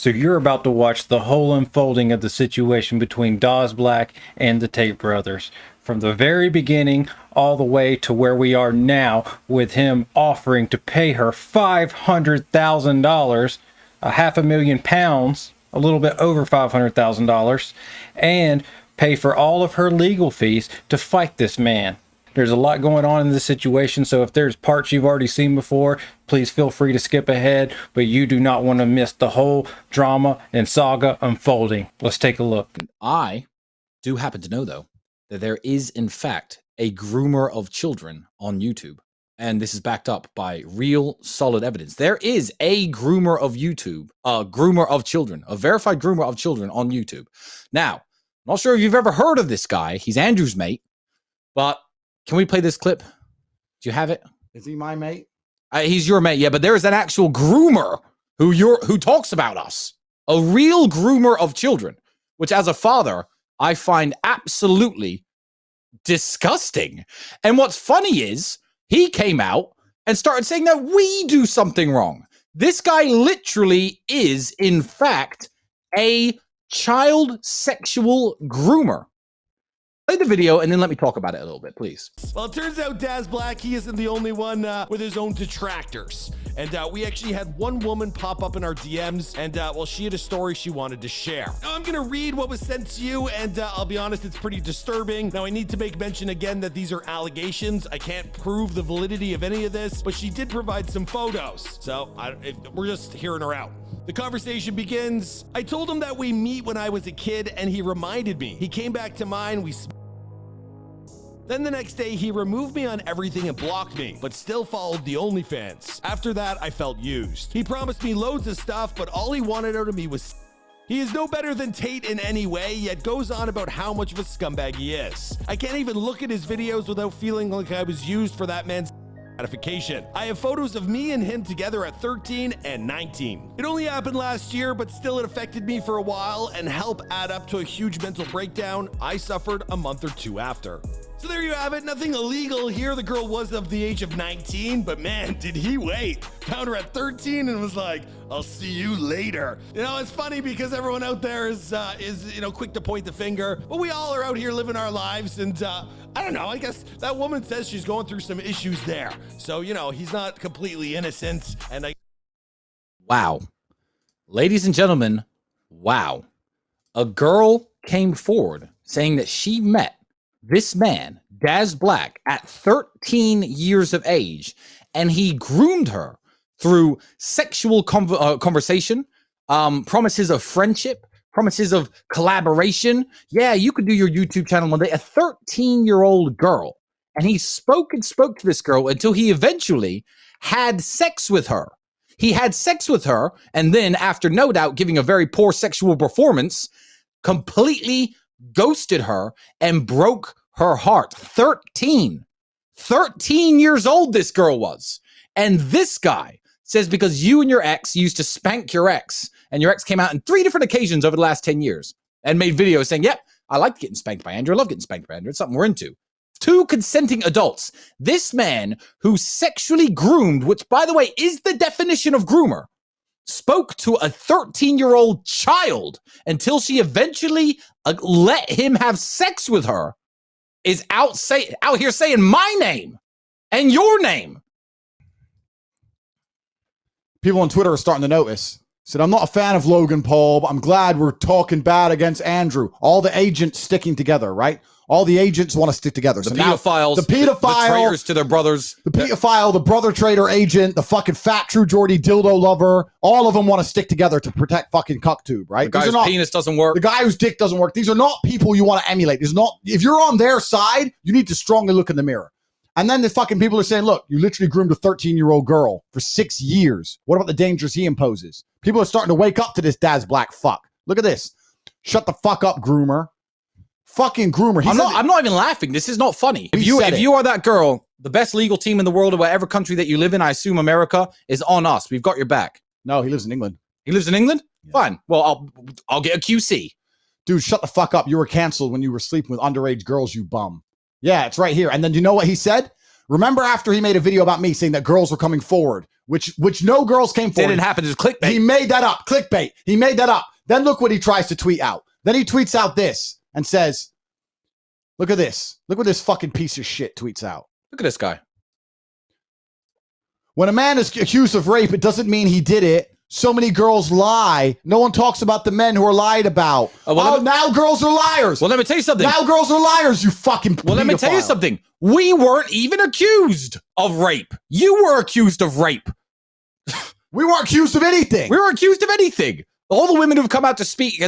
So you're about to watch the whole unfolding of the situation between DAZ Black and the Tate brothers. From the very beginning all the way to where we are now, with him offering to pay her $500,000, £500,000, a little bit over $500,000, and pay for all of her legal fees to fight this man. There's a lot going on in this situation, so if there's parts you've already seen before, please feel free to skip ahead, but you do not want to miss the whole drama and saga unfolding. Let's take a look. I do happen to know, though, that there is, in fact, a groomer of children on YouTube. And this is backed up by real, solid evidence. There is a groomer of YouTube, a groomer of children, a verified groomer of children on YouTube. Now, I'm not sure if you've ever heard of this guy. He's Andrew's mate, but can we play this clip? Do you have it? Is he my mate? He's your mate, yeah, but there is an actual groomer who talks about us. A real groomer of children, which as a father, I find absolutely disgusting. And what's funny is he came out and started saying that we do something wrong. This guy literally is, in fact, a child sexual groomer. Play the video and then let me talk about it a little bit, please. Well, it turns out DAZ Black, he isn't the only one with his own detractors. And we actually had one woman pop up in our DMs, and well, she had a story she wanted to share. Now, I'm gonna read what was sent to you, and I'll be honest, it's pretty disturbing. Now, I need to make mention again that these are allegations. I can't prove the validity of any of this, but she did provide some photos. So we're just hearing her out. The conversation begins. I told him that we meet when I was a kid, and he reminded me. He came back to mine. Then the next day, he removed me on everything and blocked me, but still followed the OnlyFans. After that, I felt used. He promised me loads of stuff, but all he wanted out of me was... He is no better than Tate in any way, yet goes on about how much of a scumbag he is. I can't even look at his videos without feeling like I was used for that man's gratification. I have photos of me and him together at 13 and 19. It only happened last year, but still it affected me for a while and helped add up to a huge mental breakdown I suffered a month or two after. So there you have it, nothing illegal here. The girl was of the age of 19, but man, did he wait. Found her at 13 and was like, I'll see you later. You know, it's funny because everyone out there is quick to point the finger, but we all are out here living our lives, and I don't know, I guess that woman says she's going through some issues there. So, you know, he's not completely innocent, and Wow. Ladies and gentlemen, wow. A girl came forward saying that she met this man, DAZ Black, at 13 years of age, and he groomed her through sexual conversation, promises of friendship, promises of collaboration. Yeah, you could do your YouTube channel one day. A 13-year-old girl. And he spoke to this girl until he eventually had sex with her. He had sex with her, and then, after no doubt giving a very poor sexual performance, completely ghosted her and broke her heart. 13 years old this girl was. And this guy says because you and your ex used to spank your ex, and your ex came out in 3 different occasions over the last 10 years and made videos saying, yep, I like getting spanked by Andrew. I love getting spanked by Andrew. It's something we're into. 2 consenting adults. This man who sexually groomed, which, by the way, is the definition of groomer, spoke to a 13-year-old child until she eventually let him have sex with her, is out here saying my name and your name. People on Twitter are starting to notice. Said, I'm not a fan of Logan Paul, but I'm glad we're talking bad against Andrew. All the agents sticking together, right? All the agents want to stick together. The pedophiles, the traitors to their brothers. The pedophile, the brother traitor agent, the fucking fat True Geordie dildo lover. All of them want to stick together to protect fucking CuckTube, right? The guy whose penis doesn't work. The guy whose dick doesn't work. These are not people you want to emulate. If you're on their side, you need to strongly look in the mirror. And then the fucking people are saying, look, you literally groomed a 13-year-old girl for 6 years. What about the dangers he imposes? People are starting to wake up to this DAZ Black fuck. Look at this. Shut the fuck up, groomer. Fucking groomer. I'm not even laughing. This is not funny. If you are that girl, the best legal team in the world, or whatever country that you live in, I assume America, is on us. We've got your back. No, he lives in England. He lives in England? Yeah. Fine. Well, I'll get a QC. Dude, shut the fuck up. You were canceled when you were sleeping with underage girls, you bum. Yeah, it's right here. And then you know what he said? Remember after he made a video about me saying that girls were coming forward which no girls came forward. Didn't happen. It's clickbait. He made that up. Clickbait. He made that up. Then look what he tries to tweet out. Then he tweets out this and says, look at this. Look what this fucking piece of shit tweets out. Look at this guy. When a man is accused of rape, it doesn't mean he did it. So many girls lie. No one talks about the men who are lied about. Now girls are liars. Well, let me tell you something. Now girls are liars, you fucking pedophile. Well, let me tell you something. We weren't even accused of rape. You were accused of rape. We weren't accused of anything. We weren't accused of anything. All the women who've come out to speak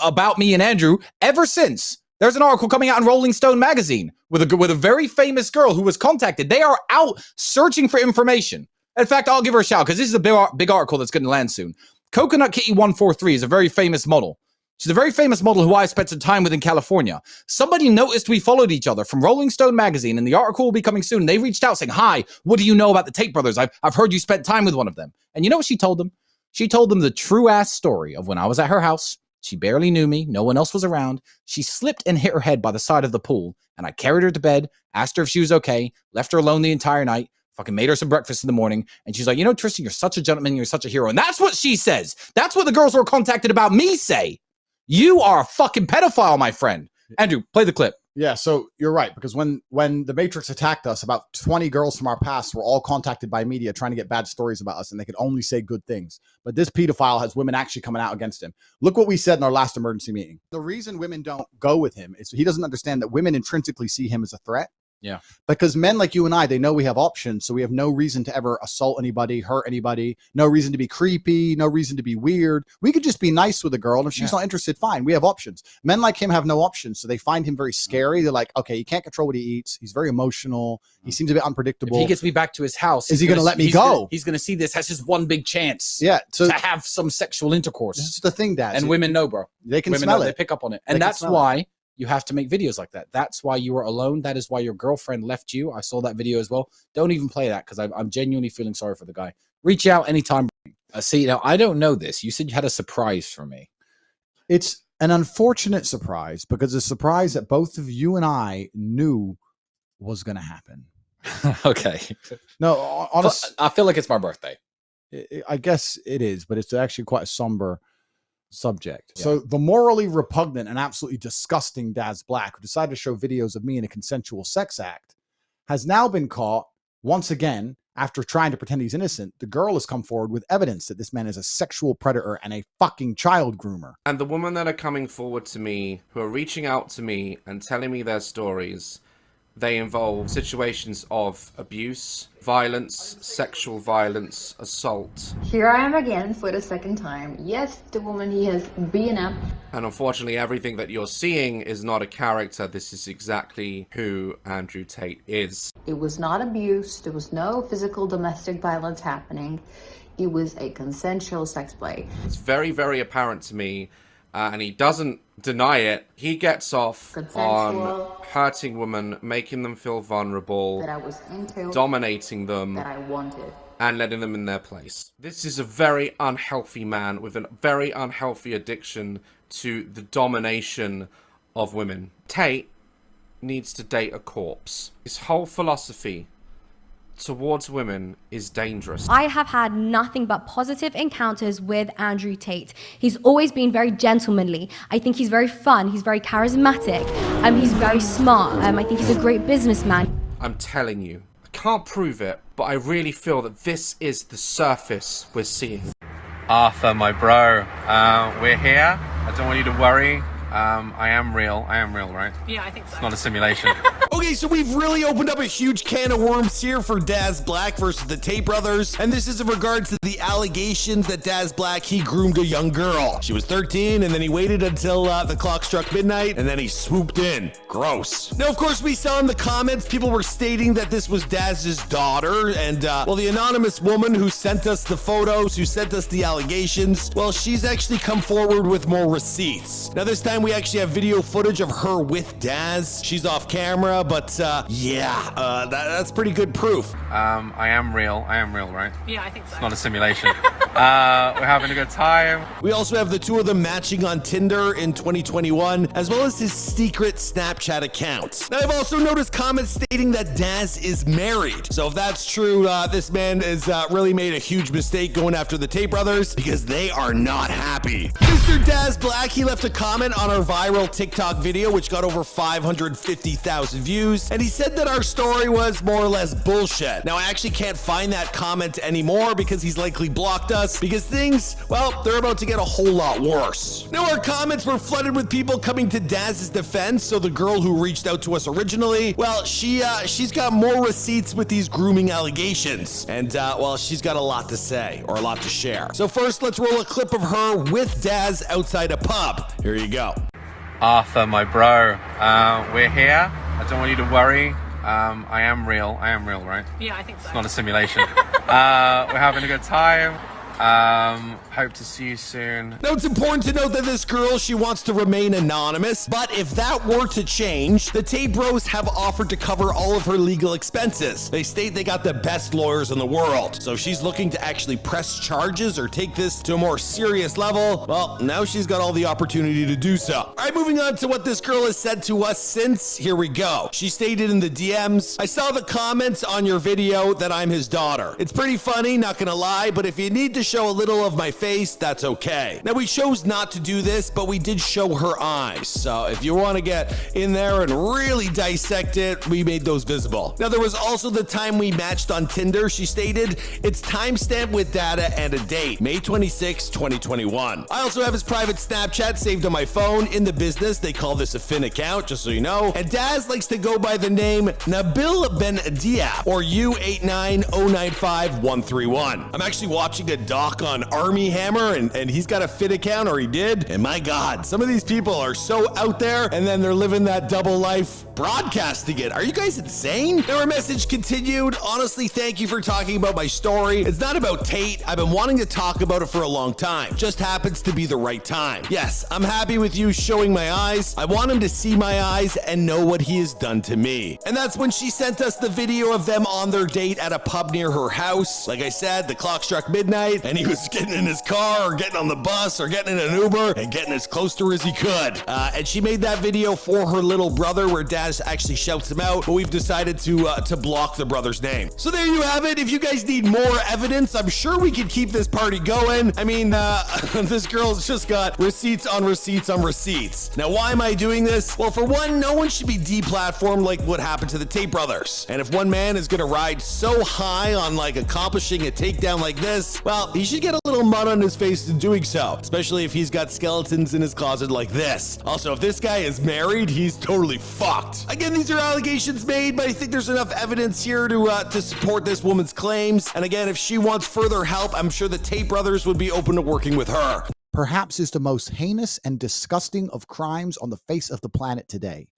about me and Andrew ever since. There's an article coming out in Rolling Stone magazine with a very famous girl who was contacted. They are out searching for information. In fact, I'll give her a shout because this is a big article that's going to land soon. Coconut Kitty 143 is a very famous model. She's a very famous model who I spent some time with in California. Somebody noticed we followed each other from Rolling Stone magazine, and the article will be coming soon. They reached out saying, hi, what do you know about the Tate brothers? I've heard you spent time with one of them. And you know what she told them? She told them the true-ass story of when I was at her house. She barely knew me. No one else was around. She slipped and hit her head by the side of the pool, and I carried her to bed, asked her if she was okay, left her alone the entire night, fucking made her some breakfast in the morning, and she's like, you know, Tristan, you're such a gentleman, you're such a hero. And that's what she says. That's what the girls who were contacted about me say. You are a fucking pedophile, my friend. Andrew, play the clip. Yeah, so you're right, because when the Matrix attacked us, about 20 girls from our past were all contacted by media trying to get bad stories about us, and they could only say good things. But this pedophile has women actually coming out against him. Look what we said in our last emergency meeting. The reason women don't go with him is he doesn't understand that women intrinsically see him as a threat. Yeah. Because men like you and I, they know we have options, so we have no reason to ever assault anybody, hurt anybody, no reason to be creepy, no reason to be weird. We could just be nice with a girl, and if she's not interested, fine. We have options. Men like him have no options, so they find him very scary. They're like, okay, he can't control what he eats. He's very emotional. He seems a bit unpredictable. If he gets me back to his house, is he going to let me go? He's going to see this as his one big chance. Yeah, to have some sexual intercourse. This is the thing, Dad. And women know, bro. They can smell it. They pick up on it. And that's why you have to make videos like that. That's why you were alone. That is why your girlfriend left you. I saw that video as well. Don't even play that because I'm genuinely feeling sorry for the guy. Reach out anytime. See, now, I don't know this. You said you had a surprise for me. It's an unfortunate surprise because a surprise that both of you and I knew was going to happen. Okay. No, honestly, I feel like it's my birthday. I guess it is, but it's actually quite a somber subject. Yeah. So the morally repugnant and absolutely disgusting DAZ Black, who decided to show videos of me in a consensual sex act, has now been caught once again after trying to pretend he's innocent. The girl has come forward with evidence that this man is a sexual predator and a fucking child groomer. And the women that are coming forward to me, who are reaching out to me and telling me their stories, they involve situations of abuse, violence, sexual violence, assault. Here I am again for the second time. Yes, the woman he has beaten up. And unfortunately, everything that you're seeing is not a character. This is exactly who Andrew Tate is. It was not abuse. There was no physical domestic violence happening. It was a consensual sex play. It's very, very apparent to me, and he doesn't deny it. He gets off on hurting women, making them feel vulnerable, that I was into, dominating them, that I wanted, and letting them in their place. This is a very unhealthy man with a very unhealthy addiction to the domination of women. Tate needs to date a corpse. His whole philosophy towards women is dangerous. I have had nothing but positive encounters with Andrew Tate. He's always been very gentlemanly. I think he's very fun. He's very charismatic. He's very smart. I think he's a great businessman. I'm telling you, I can't prove it, but I really feel that this is the surface we're seeing. Arthur, my bro, we're here. I don't want you to worry. I am real, right? Yeah, I think so. It's not a simulation. Okay, so we've really opened up a huge can of worms here for DAZ Black versus the Tate brothers, and this is in regards to the allegations that DAZ Black, he groomed a young girl. She was 13, and then he waited until the clock struck midnight, and then he swooped in. Gross. Now, of course, we saw in the comments, people were stating that this was DAZ's daughter, and, well, the anonymous woman who sent us the photos, who sent us the allegations, well, she's actually come forward with more receipts. Now, this time time, we actually have video footage of her with Daz. She's off camera, but that's pretty good proof. I am real. I am real, right? Yeah, I think so. It's not a simulation. We're having a good time. We also have the two of them matching on Tinder in 2021, as well as his secret Snapchat account. Now, I've also noticed comments stating that Daz is married. So if that's true, this man has really made a huge mistake going after the Tate brothers, because they are not happy. Mr. Daz Black, he left a comment on our viral TikTok video, which got over 550,000 views, and he said that our story was more or less bullshit. Now, I actually can't find that comment anymore because he's likely blocked us, because things, well, they're about to get a whole lot worse. Now, our comments were flooded with people coming to Daz's defense, so the girl who reached out to us originally, well, she's got more receipts with these grooming allegations, and well, she's got a lot to say, or a lot to share. So first, let's roll a clip of her with Daz outside a pub. Here you go. Arthur, my bro, we're here. I don't want you to worry. I am real. I am real, right? Yeah, I think so. It's not a simulation. We're having a good time. Hope to see you soon. Now, it's important to note that this girl, she wants to remain anonymous, but if that were to change, the Tate bros have offered to cover all of her legal expenses. They state they got the best lawyers in the world. So if she's looking to actually press charges or take this to a more serious level, well, now she's got all the opportunity to do so. All right, moving on to what this girl has said to us since. Here we go. She stated in the DMs, I saw the comments on your video that I'm his daughter. It's pretty funny, not gonna lie, but if you need to show a little of my face, that's okay. Now, we chose not to do this, but we did show her eyes. So if you want to get in there and really dissect it, we made those visible. Now, there was also the time we matched on Tinder. She stated, it's timestamped with data and a date, May 26, 2021. I also have his private Snapchat saved on my phone. In the business, they call this a Fin account, just so you know. And Daz likes to go by the name Nabil Ben Diab, or U89095-131. I'm actually watching a doc on Army Hammer, and he's got a Fit account, or he did. And my God, some of these people are so out there, and then they're living that double life broadcasting it. Are you guys insane? Now, our message continued. Honestly, thank you for talking about my story. It's not about Tate. I've been wanting to talk about it for a long time. Just happens to be the right time. Yes, I'm happy with you showing my eyes. I want him to see my eyes and know what he has done to me. And that's when she sent us the video of them on their date at a pub near her house. Like I said, the clock struck midnight, and he was getting in his car or getting on the bus or getting in an Uber and getting as close to her as he could. And she made that video for her little brother, where Daz actually shouts him out, but we've decided to block the brother's name. So there you have it. If you guys need more evidence, I'm sure we could keep this party going. I mean, this girl's just got receipts on receipts on receipts. Now, why am I doing this? Well, for one, no one should be deplatformed like what happened to the Tate brothers. And if one man is gonna ride so high on like accomplishing a takedown like this, well, he should get a little mud on his face in doing so, especially if he's got skeletons in his closet like this. Also, if this guy is married, he's totally fucked. Again, these are allegations made, but I think there's enough evidence here to support this woman's claims. And again, if she wants further help, I'm sure the Tate brothers would be open to working with her. Perhaps is the most heinous and disgusting of crimes on the face of the planet today.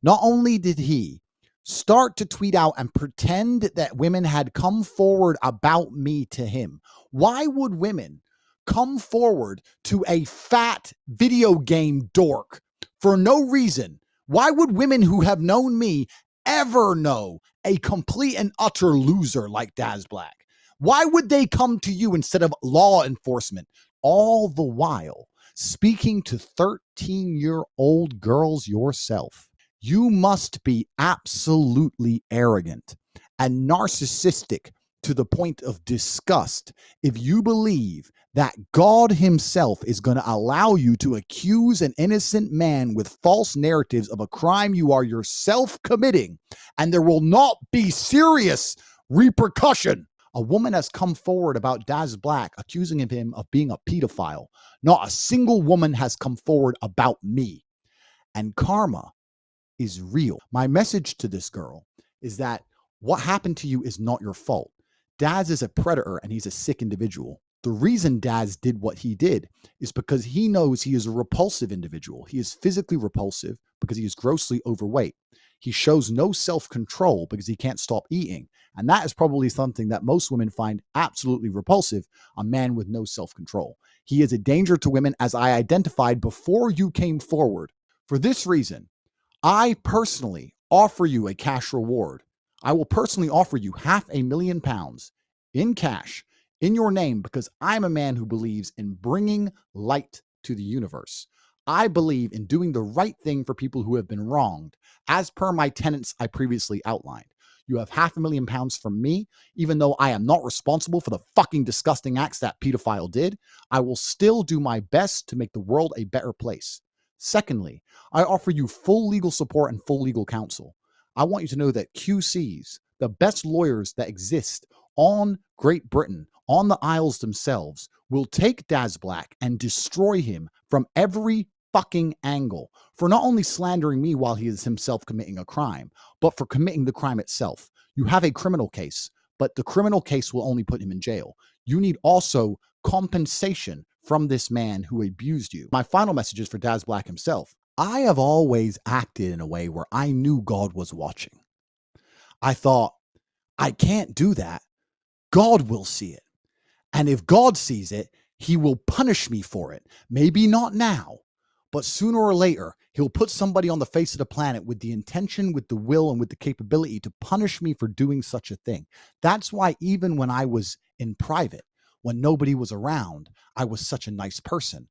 Not only did he start to tweet out and pretend that women had come forward about me to him. Why would women come forward to a fat video game dork for no reason? Why would women who have known me ever know a complete and utter loser like Daz Black? Why would they come to you instead of law enforcement? All the while speaking to 13-year-old girls yourself. You must be absolutely arrogant and narcissistic to the point of disgust if you believe that God himself is going to allow you to accuse an innocent man with false narratives of a crime you are yourself committing, and there will not be serious repercussion. A woman has come forward about Daz Black, accusing him of being a pedophile. Not a single woman has come forward about me. And karma is real. My message to this girl is that what happened to you is not your fault. Daz is a predator and he's a sick individual. The reason Daz did what he did is because he knows he is a repulsive individual. He is physically repulsive because he is grossly overweight. He shows no self-control because he can't stop eating. And that is probably something that most women find absolutely repulsive, a man with no self-control. He is a danger to women, as I identified before you came forward. For this reason, I personally offer you a cash reward. I will personally offer you £500,000 in cash in your name, because I'm a man who believes in bringing light to the universe. I believe in doing the right thing for people who have been wronged, as per my tenets I previously outlined. You have £500,000 from me, even though I am not responsible for the fucking disgusting acts that pedophile did. I will still do my best to make the world a better place. Secondly, I offer you full legal support and full legal counsel. I want you to know that QCs, the best lawyers that exist on Great Britain, on the Isles themselves, will take DAZ Black and destroy him from every fucking angle for not only slandering me while he is himself committing a crime, but for committing the crime itself. You have a criminal case, but the criminal case will only put him in jail. You need also compensation from this man who abused you. My final message is for DAZ Black himself. I have always acted in a way where I knew God was watching. I thought, I can't do that. God will see it. And if God sees it, he will punish me for it. Maybe not now, but sooner or later, he'll put somebody on the face of the planet with the intention, with the will, and with the capability to punish me for doing such a thing. That's why even when I was in private, when nobody was around, I was such a nice person.